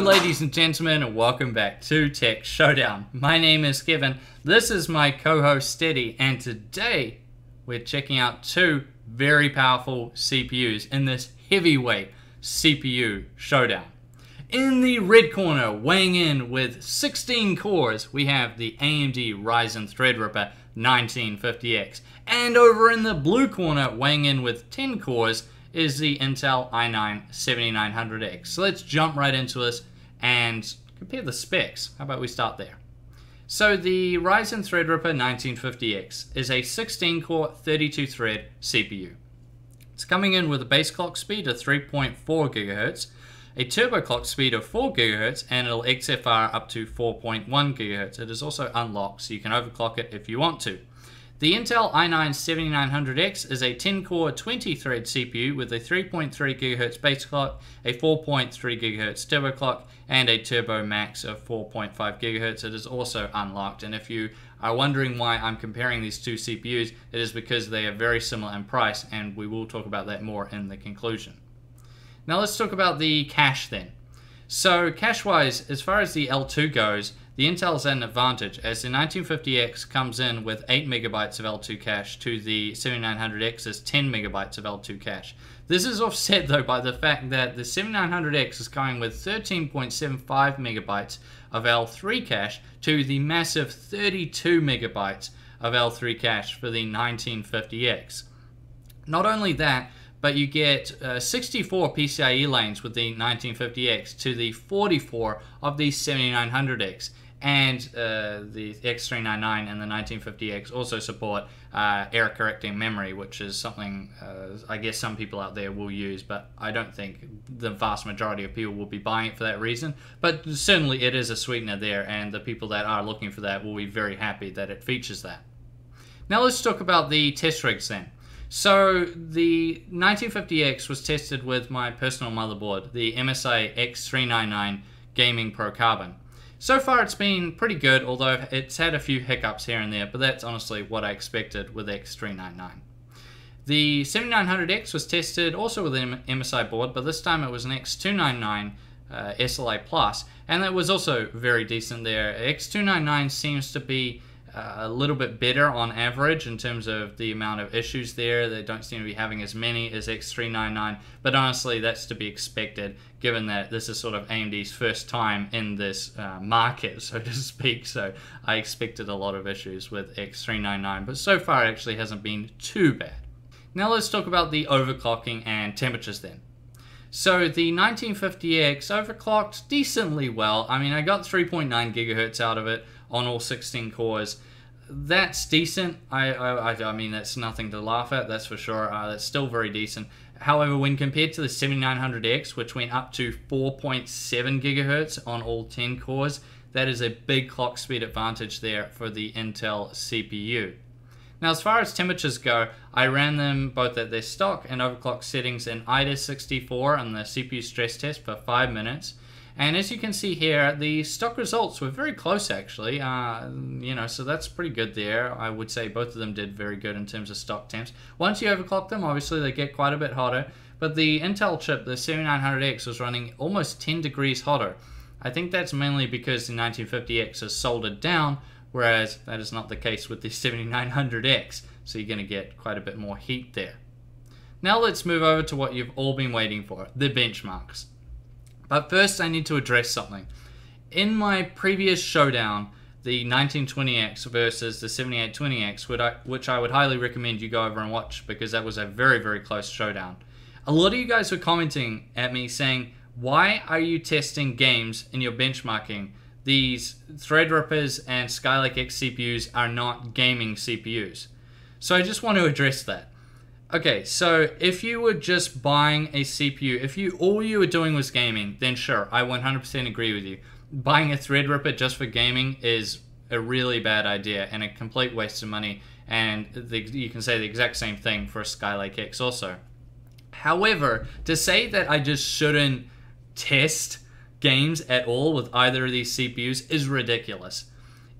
ladies and gentlemen, and welcome back to Tech Showdown. My name is Kevin, this is my co-host Steady, and today we're checking out two very powerful CPUs in this heavyweight CPU showdown. In the red corner, weighing in with 16 cores, we have the AMD Ryzen Threadripper 1950X. And over in the blue corner, weighing in with 10 cores, is the Intel i9-7900X. So let's jump right into this and compare the specs. How about we start there? So the Ryzen Threadripper 1950X is a 16-core, 32-thread CPU. It's coming in with a base clock speed of 3.4 GHz, a turbo clock speed of 4 GHz, and it'll XFR up to 4.1 GHz. It is also unlocked, so you can overclock it if you want to. The Intel i9-7900X is a 10-core, 20-thread CPU with a 3.3 GHz base clock, a 4.3 GHz turbo clock, and a turbo max of 4.5 GHz. It is also unlocked, and if you are wondering why I'm comparing these two CPUs, it is because they are very similar in price, and we will talk about that more in the conclusion. Now let's talk about the cache then. So cache-wise, as far as the L2 goes, the Intel is at an advantage as the 1950X comes in with 8 megabytes of L2 cache to the 7900X's 10 megabytes of L2 cache. This is offset though by the fact that the 7900X is coming with 13.75 megabytes of L3 cache to the massive 32 megabytes of L3 cache for the 1950X. Not only that, but you get 64 PCIe lanes with the 1950X to the 44 of the 7900X. And the X399 and the 1950X also support error correcting memory, which is something I guess some people out there will use, but I don't think the vast majority of people will be buying it for that reason. But certainly it is a sweetener there, and the people that are looking for that will be very happy that it features that. Now let's talk about the test rigs then. So the 1950X was tested with my personal motherboard, the MSI X399 Gaming Pro Carbon. So far it's been pretty good, although it's had a few hiccups here and there, but that's honestly what I expected with X399. The 7900X was tested also with an MSI board, but this time it was an X299 SLA Plus, and that was also very decent there. X299 seems to be a little bit better on average in terms of the amount of issues there. They don't seem to be having as many as X399, but honestly that's to be expected given that this is sort of AMD's first time in this market, so to speak. So I expected a lot of issues with X399, but so far it actually hasn't been too bad. Now let's talk about the overclocking and temperatures then. So the 1950X overclocked decently well. I mean, I got 3.9 gigahertz out of it on all 16 cores. That's decent. I mean, that's nothing to laugh at, that's for sure. That's still very decent. However, when compared to the 7900X, which went up to 4.7 gigahertz on all 10 cores, that is a big clock speed advantage there for the Intel CPU. Now, as far as temperatures go, I ran them both at their stock and overclock settings in IDIS64 on the CPU stress test for 5 minutes. And as you can see here, the stock results were very close actually, so that's pretty good there. I would say both of them did very good in terms of stock temps. Once you overclock them, obviously they get quite a bit hotter, but the Intel chip, the 7900X, was running almost 10 degrees hotter. I think that's mainly because the 1950X is soldered down, whereas that is not the case with the 7900X, so you're going to get quite a bit more heat there. Now let's move over to what you've all been waiting for, the benchmarks. But first I need to address something. In my previous showdown, the 1920X versus the 7820X, which I would highly recommend you go over and watch because that was a very, very close showdown. A lot of you guys were commenting at me saying, why are you testing games in your benchmarking? These Threadrippers and Skylake-X CPUs are not gaming CPUs. So I just want to address that. Okay, so if you were just buying a CPU, if all you were doing was gaming, then sure, I 100% agree with you. Buying a Threadripper just for gaming is a really bad idea and a complete waste of money, and you can say the exact same thing for a Skylake-X also. However, to say that I just shouldn't test games at all with either of these CPUs is ridiculous.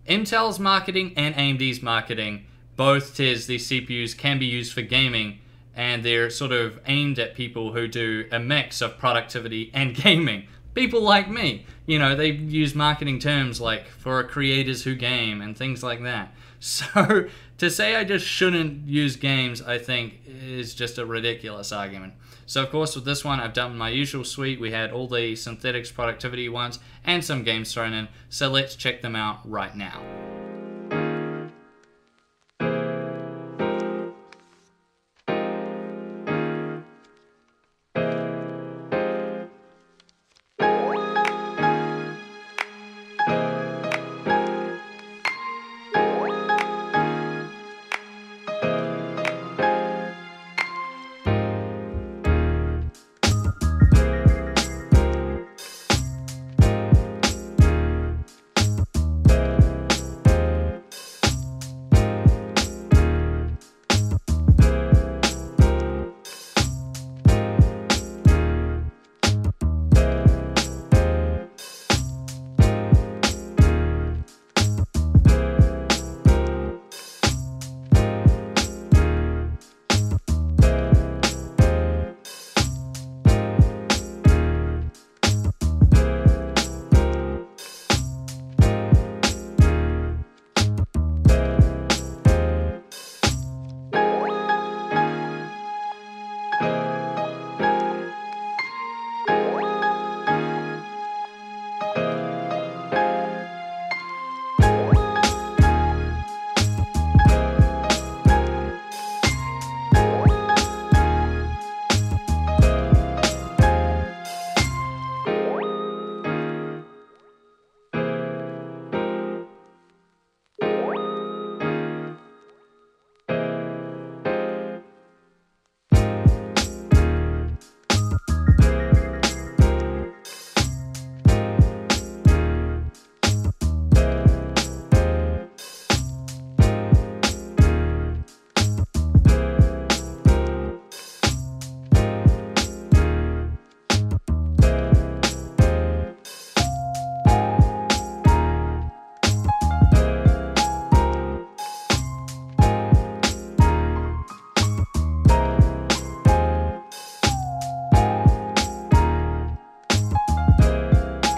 Intel's marketing and AMD's marketing both says these CPUs can be used for gaming, and they're sort of aimed at people who do a mix of productivity and gaming. people like me. You know, they use marketing terms like for creators who game and things like that. So to say I just shouldn't use games, I think, is just a ridiculous argument. So of course with this one, I've done my usual suite. We had all the synthetics productivity ones and some games thrown in. So let's check them out right now.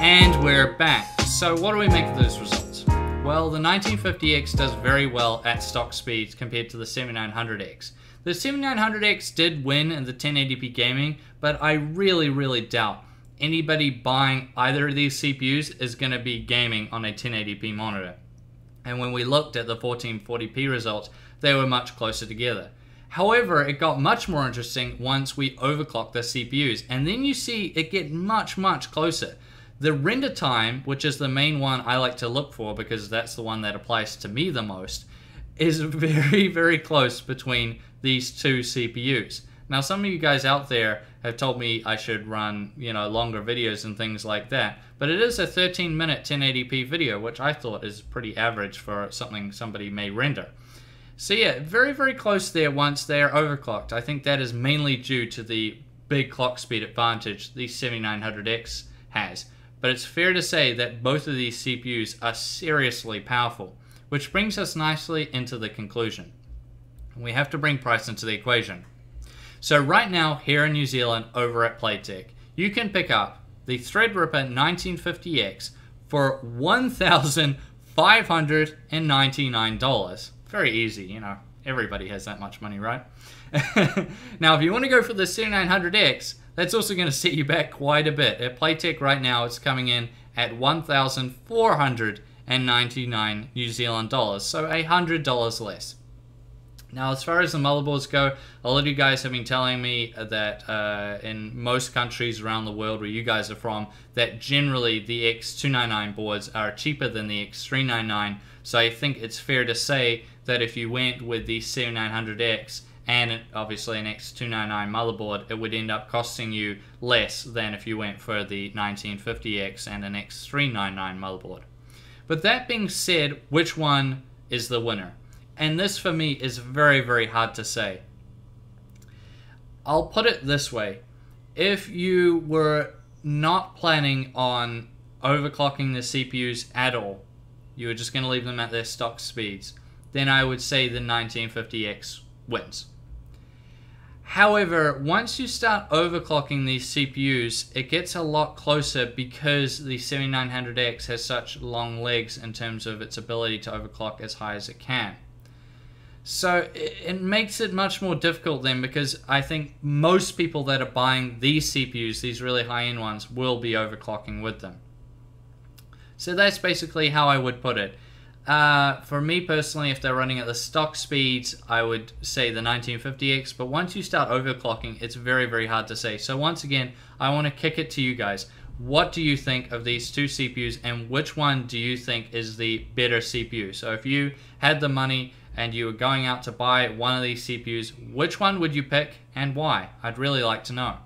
And we're back. So what do we make of those results? Well, the 1950X does very well at stock speeds compared to the 7900X. The 7900X did win in the 1080p gaming, but I really doubt anybody buying either of these CPUs is going to be gaming on a 1080p monitor. And when we looked at the 1440p results, they were much closer together. However, it got much more interesting once we overclocked the CPUs, and then you see it get much closer. The render time, which is the main one I like to look for because that's the one that applies to me the most, is very close between these two CPUs. Now, some of you guys out there have told me I should run, longer videos and things like that, but it is a 13-minute 1080p video, which I thought is pretty average for something somebody may render. So yeah, very close there once they are overclocked. I think that is mainly due to the big clock speed advantage the 7900X has. But it's fair to say that both of these CPUs are seriously powerful, which brings us nicely into the conclusion. We have to bring price into the equation. So right now, here in New Zealand, over at Playtech, you can pick up the Threadripper 1950X for $1,599. Very easy, everybody has that much money, right? Now, if you want to go for the 7900X, that's also going to set you back quite a bit. At Playtech right now, it's coming in at 1,499 New Zealand dollars, so $100 less. Now, as far as the motherboards go, a lot of you guys have been telling me that in most countries around the world where you guys are from, that generally the X299 boards are cheaper than the X399. So I think it's fair to say that if you went with the 7900X and obviously an X299 motherboard, it would end up costing you less than if you went for the 1950X and an X399 motherboard. But that being said, which one is the winner? And this for me is very hard to say. I'll put it this way. If you were not planning on overclocking the CPUs at all, you were just going to leave them at their stock speeds, then I would say the 1950X wins. However, once you start overclocking these CPUs, it gets a lot closer because the 7900X has such long legs in terms of its ability to overclock as high as it can. So it makes it much more difficult then, because I think most people that are buying these CPUs, these really high-end ones, will be overclocking with them. So that's basically how I would put it. For me personally, if they're running at the stock speeds, I would say the 1950X, but once you start overclocking, it's very, very hard to say. So once again, I want to kick it to you guys. What do you think of these two CPUs, and which one do you think is the better CPU? So if you had the money and you were going out to buy one of these CPUs, which one would you pick and why? I'd really like to know.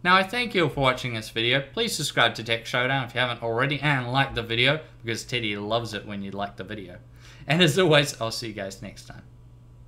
Now, I thank you for watching this video. Please subscribe to Tech Showdown if you haven't already, and like the video, because Teddy loves it when you like the video. And as always, I'll see you guys next time.